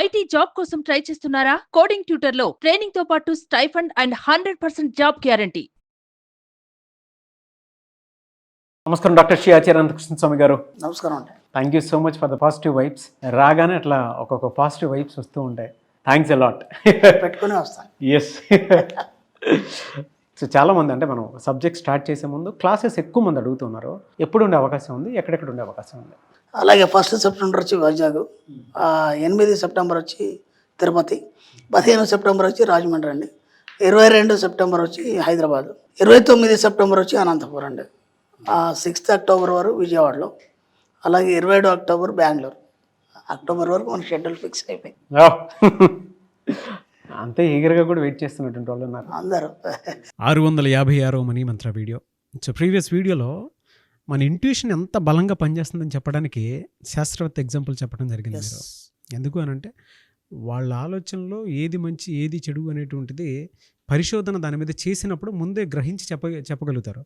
IT job కోసం try చేస్తున్నారా? Coding tutor లో ట్రైనింగ్ తో పాటు స్టైఫండ్ అండ్ 100% జాబ్ గ్యారంటీ. నమస్కారం డాక్టర్ శ్రీ ఆచార్య అనంతకృష్ణ స్వామి గారు. నమస్కారం అండి. Thank you so much for the positive vibes. రాగానే అట్లా ఒక్కొక్క పాజిటివ్ వైబ్స్ వస్తూ ఉంటాయి. Thanks a lot. పెట్టుకుని వస్తాను. ఎస్. సో చాలామంది అంటే మనం సబ్జెక్ట్ స్టార్ట్ చేసే ముందు క్లాసెస్ ఎక్కువ మంది అడుగుతున్నారు. ఎప్పుడు ఉండే అవకాశం ఉంది, ఎక్కడెక్కడ ఉండే అవకాశం ఉంది? అలాగే 1 సెప్టెంబర్ వచ్చి వైజాగ్, 8 సెప్టెంబర్ వచ్చి తిరుపతి, 15 సెప్టెంబర్ వచ్చి రాజమండ్రి అండి, 22 సెప్టెంబర్ వచ్చి హైదరాబాద్, 29 సెప్టెంబర్ వచ్చి అనంతపురం అండి, 6 అక్టోబర్ వరకు విజయవాడలో, అలాగే 27 అక్టోబర్ బెంగళూరు. అక్టోబర్ వరకు మన షెడ్యూల్ ఫిక్స్ అయిపోయింది. అంతే ఈగర్గా కూడా వెయిట్ చేస్తున్నటువంటి వాళ్ళు ఉన్నారు అందరూ. 656వ మనీ మంత్ర వీడియో. సో ప్రీవియస్ వీడియోలో మన ఇంట్యూషన్ ఎంత బలంగా పనిచేస్తుందని చెప్పడానికి శాస్త్రవేత్త ఎగ్జాంపుల్ చెప్పడం జరిగింది. మీరు ఎందుకు అని అంటే వాళ్ళ ఆలోచనలో ఏది మంచి ఏది చెడు అనేటువంటిది పరిశోధన దాని మీద చేసినప్పుడు ముందే గ్రహించి చెప్పగలుగుతారు.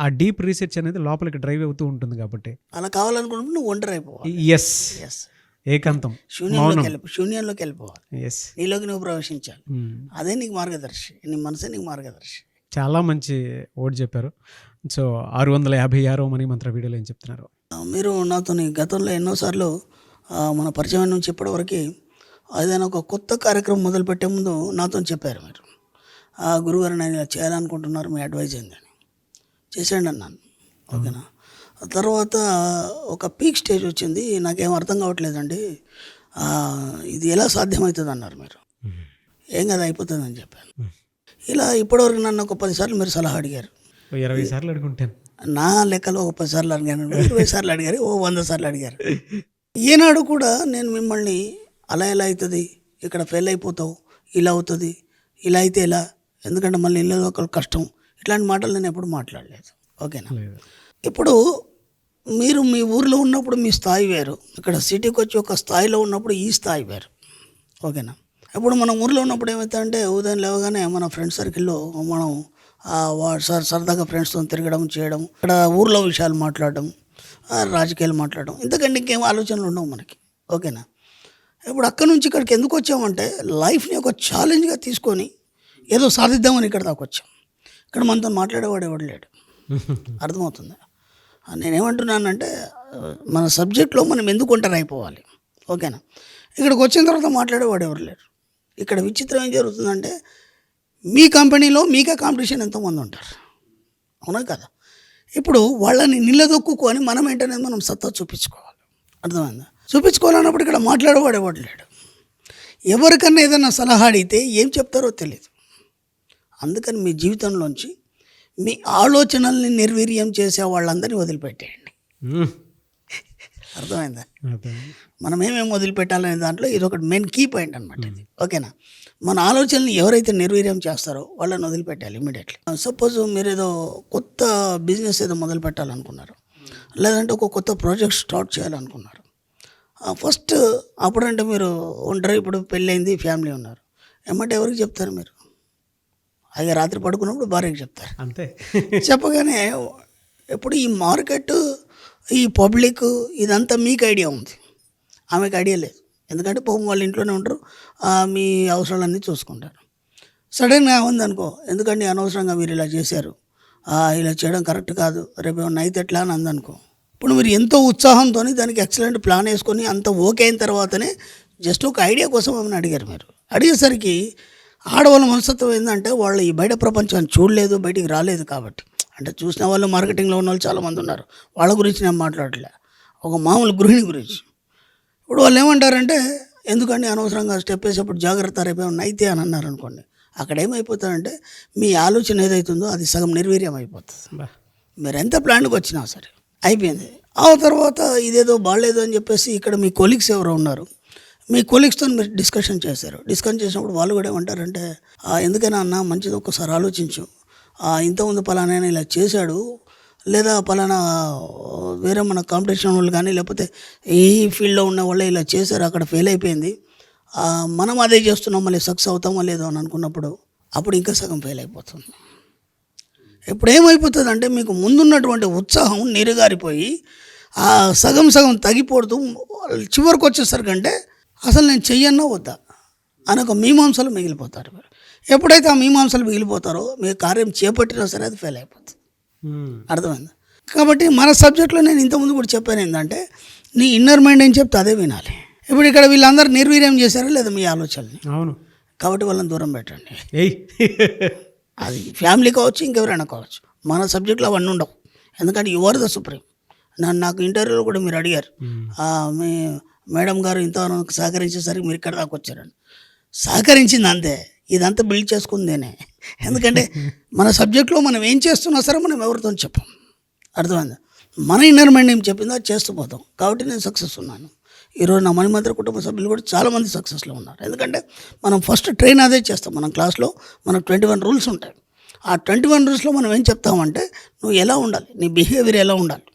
ఆ డీప్ రీసెర్చ్ అనేది లోపలికి డ్రైవ్ అవుతూ ఉంటుంది కాబట్టి. అలా కావాలనుకున్నప్పుడు నువ్వు ఒంటరి అయిపోవాలి. ఎస్, ఏకాంతం, శూన్యంలోకి వెళ్ళిపోవాలి. ఎస్, నీలోకి నువ్వు ప్రవేశించాలి. అదే నీకు మార్గదర్శి, నీ మనసే నీకు మార్గదర్శి. చాలా మంచి ఓడి చెప్పారు. సో 656వ మనీ మంత్ర వీడియోలో ఏం చెప్తున్నారు? మీరు నాతో గతంలో ఎన్నోసార్లు మన పరిచయం నుంచి ఇప్పటివరకు ఏదైనా ఒక కొత్త కార్యక్రమం మొదలుపెట్టే ముందు నాతో చెప్పారు. మీరు గురుగారు నేను ఇలా చేయాలనుకుంటున్నారు, మీ అడ్వైజ్ ఏందని. చేసేయండి అన్నాను. ఓకేనా. తర్వాత ఒక పీక్ స్టేజ్ వచ్చింది, నాకేం అర్థం కావట్లేదండి, ఇది ఎలా సాధ్యమవుతుంది అన్నారు. మీరు ఏం కదా అయిపోతుందని చెప్పాను. ఇలా ఇప్పటివరకు నన్ను ఒక 10 సార్లు మీరు సలహా అడిగారు. 20 సార్లు అడుగుంటాను. నా లెక్కలో ఒక 10 సార్లు అడిగాను, 20 సార్లు అడిగారు, 100 సార్లు అడిగారు. ఈనాడు కూడా నేను మిమ్మల్ని అలా ఎలా అవుతుంది, ఇక్కడ ఫెయిల్ అయిపోతావు, ఇలా అవుతుంది, ఇలా అయితే ఎలా, ఎందుకంటే మళ్ళీ ఇళ్ళలో ఒక కష్టం, ఇట్లాంటి మాటలు నేను ఎప్పుడు మాట్లాడలేదు. ఓకేనా. ఇప్పుడు మీరు మీ ఊర్లో ఉన్నప్పుడు మీ స్థాయి వేరు, ఇక్కడ సిటీకి వచ్చి ఒక స్థాయిలో ఉన్నప్పుడు ఈ స్థాయి వేరు. ఓకేనా. ఇప్పుడు మనం ఊర్లో ఉన్నప్పుడు ఏమవుతుందంటే ఉదయం లేవగానే మన ఫ్రెండ్ సర్కిల్లో మనం సరదాగా ఫ్రెండ్స్తో తిరగడం చేయడం, ఇక్కడ ఊర్లో విషయాలు మాట్లాడడం, రాజకీయాలు మాట్లాడడం, ఇంతకంటే ఇంకేం ఆలోచనలు ఉండవు మనకి. ఓకేనా. ఇప్పుడు అక్కడి నుంచి ఇక్కడికి ఎందుకు వచ్చామంటే లైఫ్ని ఒక ఛాలెంజ్గా తీసుకొని ఏదో సాధిద్దామని ఇక్కడ దాకా వచ్చాం. ఇక్కడ మనతో మాట్లాడేవాడు ఎవడు లేడు. అర్థమవుతుందా? నేనేమంటున్నానంటే మన సబ్జెక్ట్లో మనం ఎందుకు ఒంటరి అయిపోవాలి. ఓకేనా. ఇక్కడికి వచ్చిన తర్వాత మాట్లాడేవాడు ఎవరు లేరు. ఇక్కడ విచిత్రం ఏం జరుగుతుందంటే మీ కంపెనీలో మీకే కాంపిటీషన్ ఎంతోమంది ఉంటారు, అవునా కదా. ఇప్పుడు వాళ్ళని నిలదొక్కుని మనం ఏంటనేది మనం సత్తా చూపించుకోవాలి. అర్థమైందా? చూపించుకోవాలన్నప్పుడు ఇక్కడ మాట్లాడేవాడు ఎవడు లేడు. ఎవరికన్నా ఏదైనా సలహా అడిగితే ఏం చెప్తారో తెలియదు. అందుకని మీ జీవితంలోంచి మీ ఆలోచనల్ని నిర్వీర్యం చేసే వాళ్ళందరినీ వదిలిపెట్టేయండి. అర్థమైందా? మనం ఏమేమి వదిలిపెట్టాలనే దాంట్లో ఇది ఒకటి మెయిన్ కీ పాయింట్ అనమాట ఇది. ఓకేనా. మన ఆలోచనల్ని ఎవరైతే నిర్వీర్యం చేస్తారో వాళ్ళని వదిలిపెట్టాలి ఇమీడియట్లీ. సపోజ్ మీరు ఏదో కొత్త బిజినెస్ ఏదో మొదలు పెట్టాలనుకున్నారు, లేదంటే ఒక కొత్త ప్రాజెక్ట్ స్టార్ట్ చేయాలనుకున్నారు. ఫస్ట్ అప్పుడంటే మీరు ఉంటారు, ఇప్పుడు పెళ్ళైంది, ఫ్యామిలీ ఉన్నారు, ఏమంటే ఎవరికి చెప్తారు మీరు? అయ్యా రాత్రి పడుకున్నప్పుడు భార్యకి చెప్తారు. అంతే. చెప్పగానే ఇప్పుడు ఈ మార్కెట్, ఈ పబ్లిక్, ఇదంతా మీకు ఐడియా ఉంది, ఆమెకు ఐడియా లేదు. ఎందుకంటే పాపం వాళ్ళ ఇంట్లోనే ఉంటారు, మీ అవసరాలన్నీ చూసుకుంటారు. సడన్గా ఉందనుకో, ఎందుకంటే అనవసరంగా మీరు ఇలా చేశారు, ఇలా చేయడం కరెక్ట్ కాదు, రేపు ఏమన్నా అయితే ఎట్లా అని అందనుకో. ఇప్పుడు మీరు ఎంతో ఉత్సాహంతో దానికి ఎక్సలెంట్ ప్లాన్ వేసుకొని అంత ఓకే అయిన తర్వాతనే జస్ట్ ఒక ఐడియా కోసం ఏమైనా అడిగారు. మీరు అడిగేసరికి ఆడవాళ్ళ మనస్తత్వం ఏంటంటే వాళ్ళు ఈ బయట ప్రపంచాన్ని చూడలేదు, బయటికి రాలేదు కాబట్టి. అంటే చూసిన వాళ్ళు మార్కెటింగ్లో ఉన్న వాళ్ళు చాలామంది ఉన్నారు, వాళ్ళ గురించి నేను మాట్లాడలే, ఒక మామూలు గృహిణి గురించి. ఇప్పుడు వాళ్ళు ఏమంటారంటే ఎందుకంటే అనవసరంగా స్టెప్ వేసేప్పుడు జాగ్రత్త, రేపు ఏమన్నా అయితే అని అన్నారు అనుకోండి, అక్కడ ఏమైపోతుందంటే మీ ఆలోచన ఏదైతుందో అది సగం నిర్వీర్యం అయిపోతుంది. మీరు ఎంత ప్లాన్కి వచ్చినా సరే అయిపోయింది. ఆ తర్వాత ఇదేదో బాగాలేదు అని చెప్పేసి ఇక్కడ మీ కొలీగ్స్ ఎవరో ఉన్నారు, మీ కొలీగ్స్తో మీరు డిస్కషన్ చేశారు. డిస్కషన్ చేసినప్పుడు వాళ్ళు కూడా ఏమంటారంటే ఎందుకైనా అన్న మంచిది ఒక్కసారి ఆలోచించు, ఇంతకుముందు పలానా ఇలా చేశాడు, లేదా పలానా వేరే మన కాంపిటీషన్ వాళ్ళు కానీ లేకపోతే ఈ ఫీల్డ్లో ఉన్న వాళ్ళే ఇలా చేశారు, అక్కడ ఫెయిల్ అయిపోయింది, మనం అదే చేస్తున్నాం, మళ్ళీ సక్సెస్ అవుతామో లేదో అని అనుకున్నప్పుడు అప్పుడు ఇంకా సగం ఫెయిల్ అయిపోతుంది. ఇప్పుడు ఏమైపోతుంది అంటే మీకు ముందున్నటువంటి ఉత్సాహం నీరుగారిపోయి సగం తగ్గిపోతూ చివరికి వచ్చేసరికంటే అసలు నేను చెయ్యన్నా వద్దా అని ఒక మీమాంసలు మిగిలిపోతారు మీరు. ఎప్పుడైతే ఆ మీమాంసలు మిగిలిపోతారో మీ కార్యం చేపట్టినా సరే అది ఫెయిల్ అయిపోతుంది. అర్థమైంది? కాబట్టి మన సబ్జెక్ట్లో నేను ఇంతకుముందు కూడా చెప్పాను ఏంటంటే నీ ఇన్నర్ మైండ్ ఏం చెప్తే అదే వినాలి. ఇప్పుడు ఇక్కడ వీళ్ళందరూ నిర్వీర్యం చేశారు లేదా మీ ఆలోచనని. అవును. కాబట్టి వాళ్ళని దూరం పెట్టండి. అది ఫ్యామిలీ కావచ్చు, ఇంకెవరైనా కావచ్చు. మన సబ్జెక్ట్లో అవన్నీ ఉండవు. ఎందుకంటే యు ఆర్ ద సుప్రీం. నాకు ఇంటర్వ్యూలో కూడా మీరు అడిగారు, మీ మేడం గారు ఇంతవరకు సహకరించేసరికి మీరు ఇక్కడ దాకా వచ్చారని. సహకరించింది అంతే, ఇదంతా బిల్డ్ చేసుకుందేనే. ఎందుకంటే మన సబ్జెక్ట్లో మనం ఏం చేస్తున్నా సరే మనం ఎవరితో చెప్పాం. అర్థమైందా? మన ఇన్నర్ మైండ్ ఏం చెప్పిందో అది చేస్తూ పోతాం. కాబట్టి నేను సక్సెస్ ఉన్నాను. ఈరోజు నా మణిమంత్ర కుటుంబ సభ్యులు కూడా చాలామంది సక్సెస్లో ఉన్నారు. ఎందుకంటే మనం ఫస్ట్ ట్రైన్ అదే చేస్తాం. మనం క్లాస్లో మనకు 21 రూల్స్ ఉంటాయి. ఆ 21 రూల్స్లో మనం ఏం చెప్తామంటే నువ్వు ఎలా ఉండాలి, నీ బిహేవియర్ ఎలా ఉండాలి,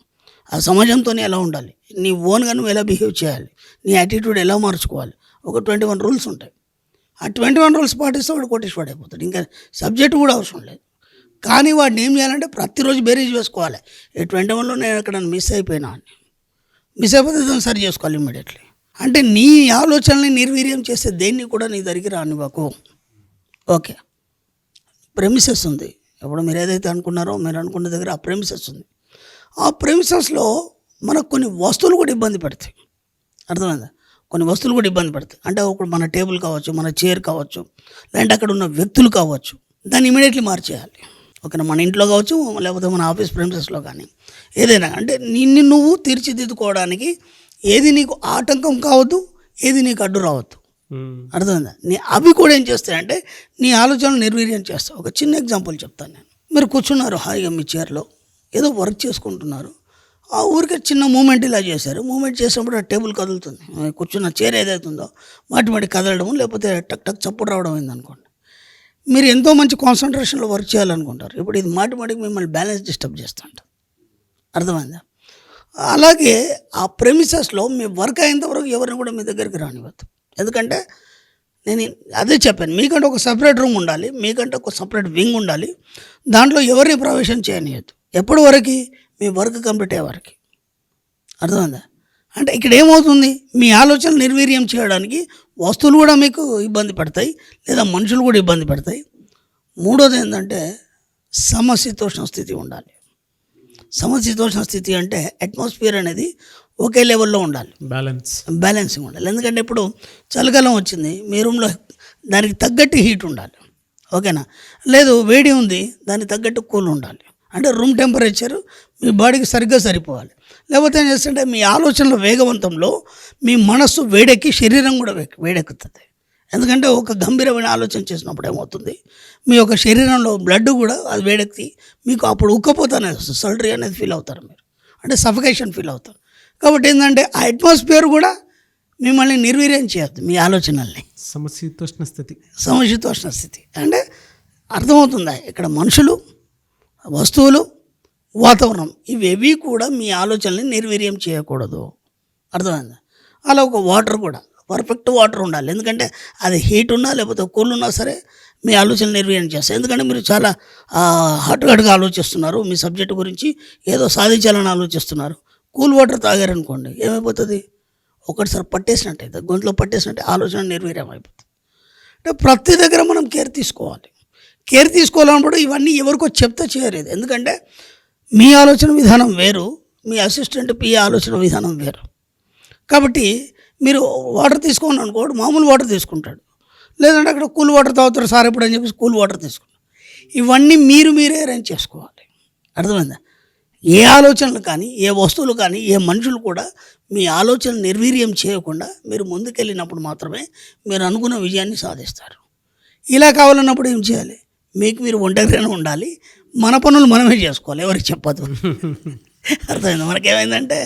ఆ సమాజంతో ఎలా ఉండాలి, నీ ఓన్గా నువ్వు ఎలా బిహేవ్ చేయాలి, నీ యాటిట్యూడ్ ఎలా మార్చుకోవాలి, ఒక 21 రూల్స్ ఉంటాయి. ఆ 21 రూల్స్ పాటిస్తే వాడు కోటేశ్వరుడు అయిపోతాడు. ఇంకా సబ్జెక్టు కూడా అవసరం లేదు. కానీ వాడిని ఏం చేయాలంటే ప్రతిరోజు బేరీజ్ వేసుకోవాలి. ఈ 21లో నేను ఎక్కడ మిస్ అయిపోయినా అని. మిస్ అయిపోతే దాన్ని సరి చేసుకోవాలి ఇమ్మీడియట్లీ. అంటే నీ ఆలోచనల్ని నిర్వీర్యం చేస్తే దేన్ని కూడా నీ దగ్గరికి రానివ్వకు. ఓకే, ప్రెమిసెస్ ఉంది. ఇప్పుడు మీరు ఏదైతే అనుకున్నారో మీరు అనుకున్న దగ్గర ఆ ప్రెమిసెస్ ఉంది. ఆ ప్రెమిసెస్లో మనకు కొన్ని వస్తువులు కూడా ఇబ్బంది పెడతాయి. అర్థమైందా? కొన్ని వస్తువులు కూడా ఇబ్బంది పెడతాయి. అంటే ఇప్పుడు మన టేబుల్ కావచ్చు, మన చైర్ కావచ్చు, లేదంటే అక్కడ ఉన్న వ్యక్తులు కావచ్చు, దాన్ని ఇమీడియట్లీ మార్చేయాలి. ఓకేనా? మన ఇంట్లో కావచ్చు, లేకపోతే మన ఆఫీస్ ప్రెమిసెస్లో కానీ ఏదైనా. అంటే నిన్ను నువ్వు తీర్చిదిద్దుకోవడానికి ఏది నీకు ఆటంకం కావద్దు, ఏది నీకు అడ్డు రావద్దు. అర్థమైందా? అవి కూడా ఏం చేస్తాయంటే నీ ఆలోచనలు నిర్వీర్యం చేస్తావు. ఒక చిన్న ఎగ్జాంపుల్ చెప్తాను నేను. మీరు కూర్చున్నారు హాయిగా మీ చైర్లో, ఏదో వర్క్ చేసుకుంటున్నారు. ఆ ఊరికే చిన్న మూమెంట్ ఇలా చేశారు. మూమెంట్ చేసినప్పుడు ఆ టేబుల్ కదులుతుంది. కూర్చున్న చైర్ ఏదైతుందో మాటి కదలడం, లేకపోతే టక్ టక్ చప్పుడు రావడం అయిందనుకోండి. మీరు ఎంతో మంచి కాన్సన్ట్రేషన్లో వర్క్ చేయాలనుకుంటారు. ఇప్పుడు ఇది మాటికి మిమ్మల్ని బ్యాలెన్స్ డిస్టర్బ్ చేస్తుంటారు. అర్థమైందా? అలాగే ఆ ప్రెమిసెస్లో మీ వర్క్ అయ్యేంతవరకు ఎవరిని కూడా మీ దగ్గరికి రానివ్వద్దు. ఎందుకంటే నేను అదే చెప్పాను, మీకంటే ఒక సపరేట్ రూమ్ ఉండాలి, మీకంటే ఒక సపరేట్ వింగ్ ఉండాలి. దాంట్లో ఎవరిని ప్రవేశం చేయనియద్దు. ఎప్పటి వరకు? మీ వర్క్ కంప్లీట్ అయ్యే వరకు. అర్థమైందా? అంటే ఇక్కడ ఏమవుతుంది, మీ ఆలోచనలు నిర్వీర్యం చేయడానికి వస్తువులు కూడా మీకు ఇబ్బంది పడతాయి, లేదా మనుషులు కూడా ఇబ్బంది పడతాయి. మూడోది ఏంటంటే సమశీతోష్ణ స్థితి ఉండాలి. సమశీతోష్ణ స్థితి అంటే అట్మాస్ఫియర్ అనేది ఒకే లెవెల్లో ఉండాలి, బ్యాలెన్సింగ్ ఉండాలి. ఎందుకంటే ఇప్పుడు చలికాలం వచ్చింది, మీ రూమ్లో దానికి తగ్గట్టు హీట్ ఉండాలి. ఓకేనా? లేదు వేడి ఉంది, దానికి తగ్గట్టు కూల్ ఉండాలి. అంటే రూమ్ టెంపరేచర్ మీ బాడీకి సరిగ్గా సరిపోవాలి. లేకపోతే ఏం చేస్తుంటే మీ ఆలోచనల వేగవంతంలో మీ మనస్సు వేడెక్కి శరీరం కూడా వేడెక్కుతుంది. ఎందుకంటే ఒక గంభీరమైన ఆలోచన చేసినప్పుడు ఏమవుతుంది, మీ యొక్క శరీరంలో బ్లడ్ కూడా అది వేడెక్కి మీకు అప్పుడు ఉక్కపోత అనేది వస్తుంది, సల్టరీ అనేది ఫీల్ అవుతారు మీరు, అంటే సఫికేషన్ ఫీల్ అవుతారు. కాబట్టి ఏంటంటే ఆ అట్మాస్ఫియర్ కూడా మిమ్మల్ని నిర్వీర్యం చేయద్దు, మీ ఆలోచనల్ని. సమశీతోష్ణ స్థితి అంటే అర్థమవుతుందా? ఇక్కడ మనుషులు, వస్తువులు, వాతావరణం ఇవేవి కూడా మీ ఆలోచనల్ని నిర్వీర్యం చేయకూడదు. అర్థమైందా? అలా ఒక వాటర్ కూడా పర్ఫెక్ట్ వాటర్ ఉండాలి. ఎందుకంటే అది హీట్ ఉన్నా లేకపోతే కూల్ ఉన్నా సరే మీ ఆలోచనలు నిర్వీర్యం చేస్తాయి. ఎందుకంటే మీరు చాలా హాట్గా ఆలోచిస్తున్నారు, మీ సబ్జెక్టు గురించి ఏదో సాధించాలని ఆలోచిస్తున్నారు. కూల్ వాటర్ తాగారనుకోండి ఏమైపోతుంది, ఒకటిసారి పట్టేసినట్టయితే గొంతులో పట్టేసినట్టే ఆలోచన నిర్వీర్యం అయిపోతుంది. అంటే ప్రతి దగ్గర మనం కేర్ తీసుకోవాలన్నప్పుడు ఇవన్నీ ఎవరికో చెప్తే చేయలేదు. ఎందుకంటే మీ ఆలోచన విధానం వేరు, మీ అసిస్టెంట్ పిఏ ఆలోచన విధానం వేరు. కాబట్టి మీరు వాటర్ తీసుకోండి అనుకోండి, మామూలు వాటర్ తీసుకుంటాడు, లేదంటే అక్కడ కూల్ వాటర్ తాగుతారు సార్ ఎప్పుడు అని చెప్పేసి కూల్ వాటర్ తీసుకుంటారు. ఇవన్నీ మీరే అరేంజ్ చేసుకోవాలి. అర్థమైందా? ఏ ఆలోచనలు కానీ, ఏ వస్తువులు కానీ, ఏ మనుషులు కూడా మీ ఆలోచన నిర్వీర్యం చేయకుండా మీరు ముందుకెళ్ళినప్పుడు మాత్రమే మీరు అనుకున్న విజయాన్ని సాధిస్తారు. ఇలా కావాలన్నప్పుడు ఏం చేయాలి, మీకు మీరు ఒంటరిగానే ఉండాలి, మన పనులు మనమే చేసుకోవాలి, ఎవరికి చెప్పదు. అర్థమైంది? మనకేమైందంటే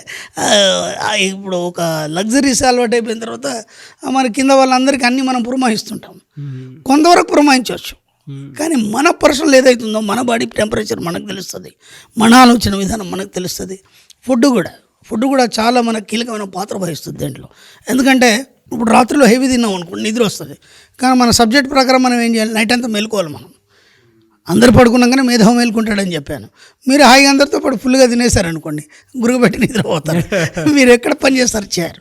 ఇప్పుడు ఒక లగ్జరీస్ అలవాటు అయిపోయిన తర్వాత మన కింద వాళ్ళందరికీ అన్నీ మనం పురమాయిస్తుంటాం. కొంతవరకు పురమాయించవచ్చు, కానీ మన పర్సనల్ ఏదైతుందో మన బాడీ టెంపరేచర్ మనకు తెలుస్తుంది, మన ఆలోచన విధానం మనకు తెలుస్తుంది. ఫుడ్ కూడా చాలా మనకు కీలకమైన పాత్ర వహిస్తుంది దీంట్లో. ఎందుకంటే ఇప్పుడు రాత్రిలో హెవీ తిన్నాం అనుకోండి నిద్ర వస్తుంది, కానీ మన సబ్జెక్ట్ ప్రకారం మనం ఏం చేయాలి, నైట్ అంతా మెలుకోవాలి మనం. అందరు పడుకున్నాకనే మేధావి మేలుకుంటాడని చెప్పాను. మీరు హాయిగా అందరితో పాటు ఫుల్గా తినేశారనుకోండి, గురుగుపెట్టి నిద్రపోతారు. మీరు ఎక్కడ పని చేస్తారు చేయరు.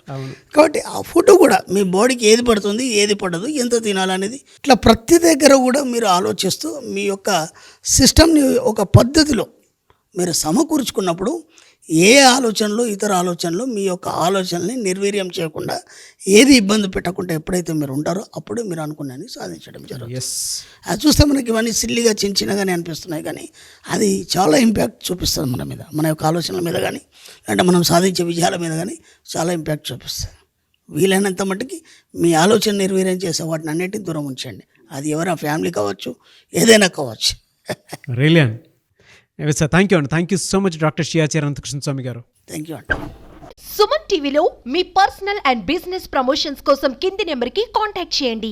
కాబట్టి ఆ ఫుడ్ కూడా మీ బాడీకి ఏది పడుతుంది, ఏది పడదు, ఎంత తినాలనేది ఇట్లా ప్రతి దగ్గర కూడా మీరు ఆలోచిస్తూ మీ యొక్క సిస్టమ్ని ఒక పద్ధతిలో మీరు సమకూర్చుకున్నప్పుడు ఏ ఆలోచనలు, ఇతర ఆలోచనలు మీ యొక్క ఆలోచనల్ని నిర్వీర్యం చేయకుండా, ఏది ఇబ్బంది పెట్టకుండా ఎప్పుడైతే మీరు ఉంటారో అప్పుడు మీరు అనుకున్నది సాధించడం జరుగుతుంది. అది చూస్తే మనకి ఇవన్నీ సిల్లిగా చిన్నగానే అనిపిస్తున్నాయి, కానీ అది చాలా ఇంపాక్ట్ చూపిస్తుంది మన మీద, మన యొక్క ఆలోచనల మీద కానీ, అంటే మనం సాధించే విజయాల మీద కానీ చాలా ఇంపాక్ట్ చూపిస్తుంది. వీలైనంత మట్టుకి మీ ఆలోచన నిర్వీర్యం చేసే వాటిని అన్నిటిని దూరం ఉంచండి. అది ఎవరైనా ఫ్యామిలీ కావచ్చు, ఏదైనా కావచ్చు. రిలియన్. సార్ థ్యాంక్ యూ అండి. Thank you so much doctor షియాచి అనంతకృష్ణ స్వామి గారు. థ్యాంక్ యూ అండి. సుమన్ టీవీలో మీ పర్సనల్ అండ్ బిజినెస్ ప్రమోషన్స్ కోసం కింది నెంబర్కి కాంటాక్ట్ చేయండి.